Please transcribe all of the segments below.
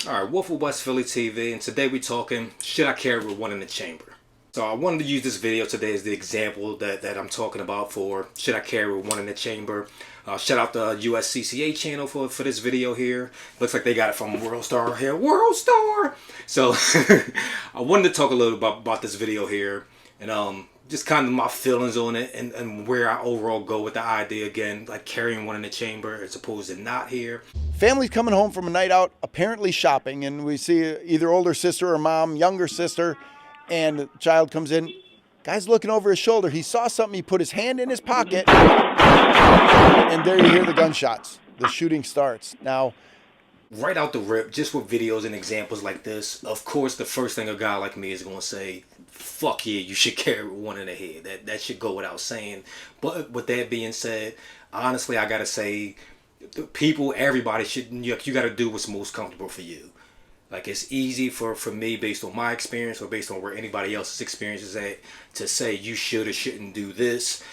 Alright, Wolf of West Philly TV, and today we're talking, should I carry with one in the chamber? So I wanted to use this video today as the example that I'm talking about for should I carry with one in the chamber. Shout out the USCCA channel for this video here. Looks like they got it from World Star here. World Star! So I wanted to talk a little about this video here and just kind of my feelings on it and where I overall go with the idea again, like carrying one in the chamber as opposed to not here. Family's coming home from a night out, apparently shopping, and we see either older sister or mom, younger sister, and the child comes in. Guy's looking over his shoulder. He saw something. He put his hand in his pocket, and there you hear the gunshots. The shooting starts. Now, right out the rip, just with videos and examples like this, of course, the first thing a guy like me is going to say, fuck yeah, you should carry one in the head. That should go without saying. But with that being said, honestly, I got to say, people, everybody should, you got to do what's most comfortable for you. Like, it's easy for me, based on my experience or based on where anybody else's experience is at, to say you should or shouldn't do this.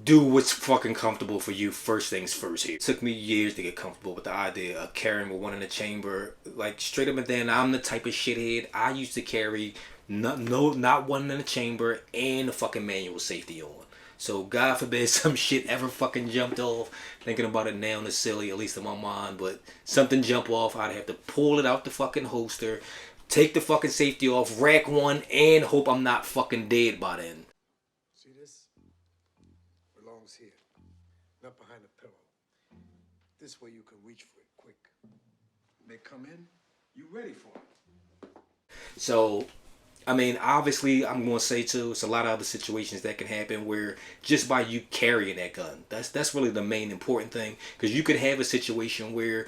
Do what's fucking comfortable for you, first things first here. It took me years to get comfortable with the idea of carrying with one in the chamber. Like, straight up and down, I'm the type of shithead. I used to carry not one in the chamber and the fucking manual safety on. So God forbid some shit ever fucking jumped off. Thinking about it now, it's silly, at least in my mind. But something jump off, I'd have to pull it out the fucking holster, take the fucking safety off, rack one, and hope I'm not fucking dead by then. See this? Belongs here, not behind the pillow. This way you can reach for it quick. When they come in, you ready for it. So, I mean, obviously, I'm going to say too, it's a lot of other situations that can happen where just by you carrying that gun, that's really the main important thing. Because you could have a situation where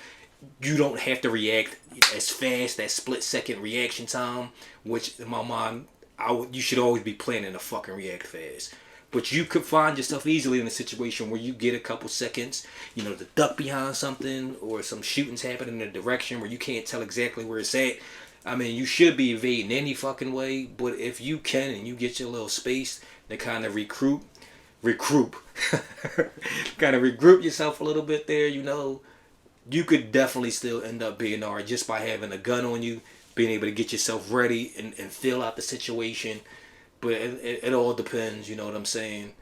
you don't have to react as fast, that split-second reaction time, which in my mind, you should always be planning to fucking react fast. But you could find yourself easily in a situation where you get a couple seconds, to duck behind something or some shootings happening in a direction where you can't tell exactly where it's at. I mean, you should be evading any fucking way, but if you can and you get your little space to kind of regroup, kind of regroup yourself a little bit there, you could definitely still end up being alright just by having a gun on you, being able to get yourself ready and fill out the situation. But it all depends, you know what I'm saying?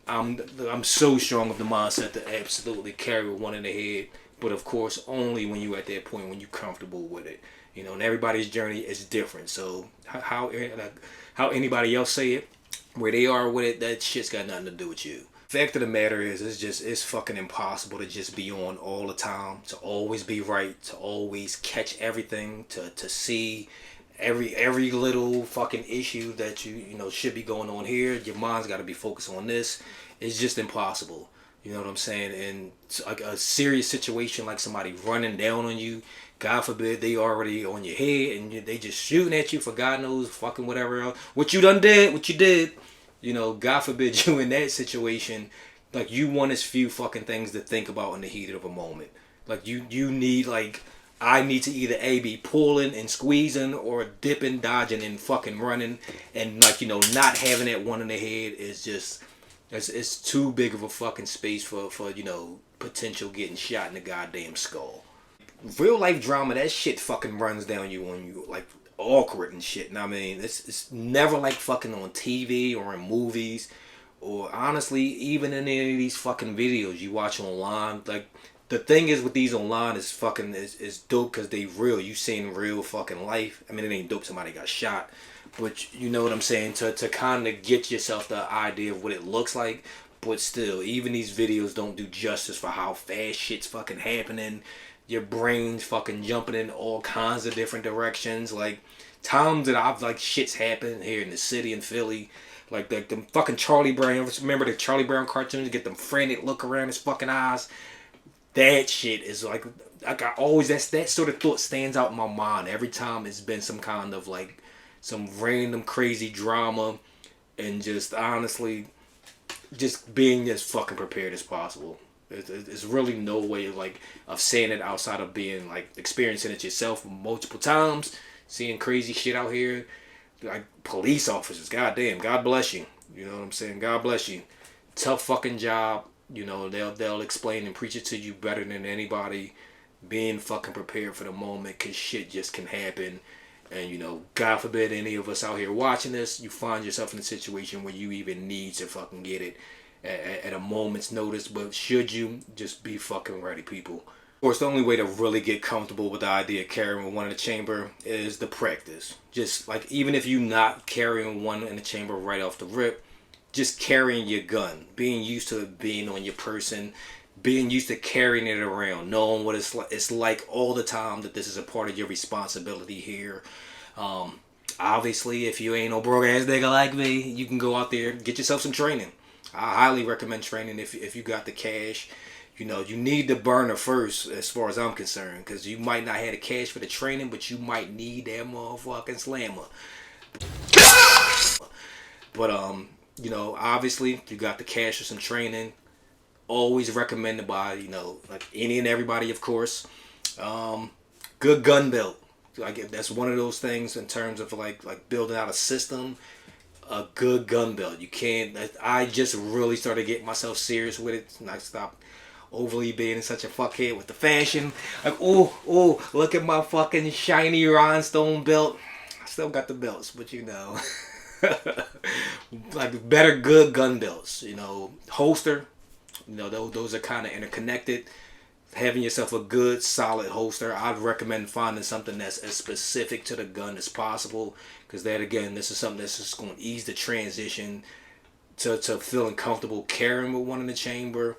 I'm so strong of the mindset to absolutely carry one in the head, but of course only when you're at that point when you're comfortable with it. And everybody's journey is different. So how anybody else say it, where they are with it, that shit's got nothing to do with you. Fact of the matter is, it's fucking impossible to just be on all the time, to always be right, to always catch everything, to see every little fucking issue that you should be going on here. Your mind's got to be focused on this. It's just impossible. You know what I'm saying? And like a serious situation, like somebody running down on you, God forbid they already on your head and they just shooting at you for God knows fucking whatever else. What you did. God forbid you in that situation. Like, you want as few fucking things to think about in the heat of a moment. Like, you need, like, I need to either A, be pulling and squeezing or dipping, dodging, and fucking running. And, like, not having that one in the head is just, it's too big of a fucking space for potential getting shot in the goddamn skull. Real life drama, that shit fucking runs down you when you, like, awkward and shit. And I mean, it's never like fucking on TV or in movies. Or honestly, even in any of these fucking videos you watch online. Like, the thing is with these online is fucking is dope because they real. You seeing real fucking life. I mean, it ain't dope somebody got shot, but you know what I'm saying, to kind of get yourself the idea of what it looks like. But still, even these videos don't do justice for how fast shit's fucking happening. Your brain's fucking jumping in all kinds of different directions. Like, times that I've, like, shit's happened here in the city in Philly. Like, them fucking Charlie Brown. Remember the Charlie Brown cartoons? Get them frantic look around his fucking eyes. That shit is like I always, that sort of thought stands out in my mind every time it's been some kind of, like, some random crazy drama. And just honestly, just being as fucking prepared as possible. There's really no way of saying it outside of being, like, experiencing it yourself multiple times, seeing crazy shit out here, like police officers. Goddamn, God bless you. You know what I'm saying? God bless you. Tough fucking job. They'll explain and preach it to you better than anybody. being fucking prepared for the moment, because shit just can happen. And, you know, God forbid any of us out here watching this, you find yourself in a situation where you even need to fucking get it at a moment's notice. But should you, just be fucking ready, people. Of course, the only way to really get comfortable with the idea of carrying one in the chamber is the practice. Just like, even if you're not carrying one in the chamber right off the rip, just carrying your gun, being used to it being on your person, being used to carrying it around, knowing what it's like all the time, that this is a part of your responsibility here. Obviously, if you ain't no broke ass nigga like me, you can go out there, get yourself some training. I highly recommend training if you got the cash. You know, you need the burner first, as far as I'm concerned, because you might not have the cash for the training, but you might need that motherfucking slammer. But you know, obviously, you got the cash for some training. Always recommended by, you know, like any and everybody, of course. Good gun belt. Like, that's one of those things in terms of like building out a system. A good gun belt. You can't. I just really started getting myself serious with it, and I stopped overly being such a fuckhead with the fashion. Like, oh, look at my fucking shiny rhinestone belt. I still got the belts, but you know, like better good gun belts. You know, holster. You know, those are kind of interconnected. Having yourself a good, solid holster, I'd recommend finding something that's as specific to the gun as possible. Because that, again, this is something that's just going to ease the transition to feeling comfortable carrying with one in the chamber.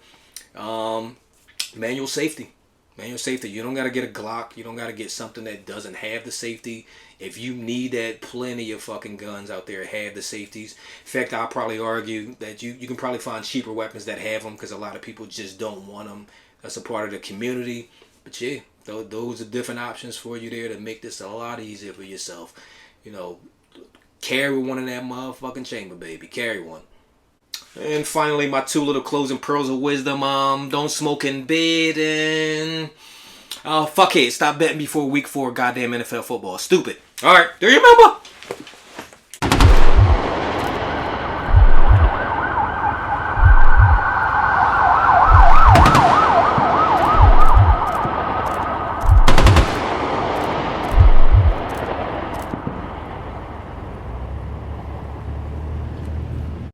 Manual safety. Manual safety. You don't got to get a Glock. You don't got to get something that doesn't have the safety. If you need that, plenty of fucking guns out there have the safeties. In fact, I'll probably argue that you can probably find cheaper weapons that have them, because a lot of people just don't want them. That's a part of the community. But yeah, those are different options for you there to make this a lot easier for yourself. You know, carry one in that motherfucking chamber, baby. Carry one. And finally, my two little closing pearls of wisdom. Don't smoke in bed, and fuck it, stop betting before week 4 goddamn NFL football. Stupid. Alright, do you remember?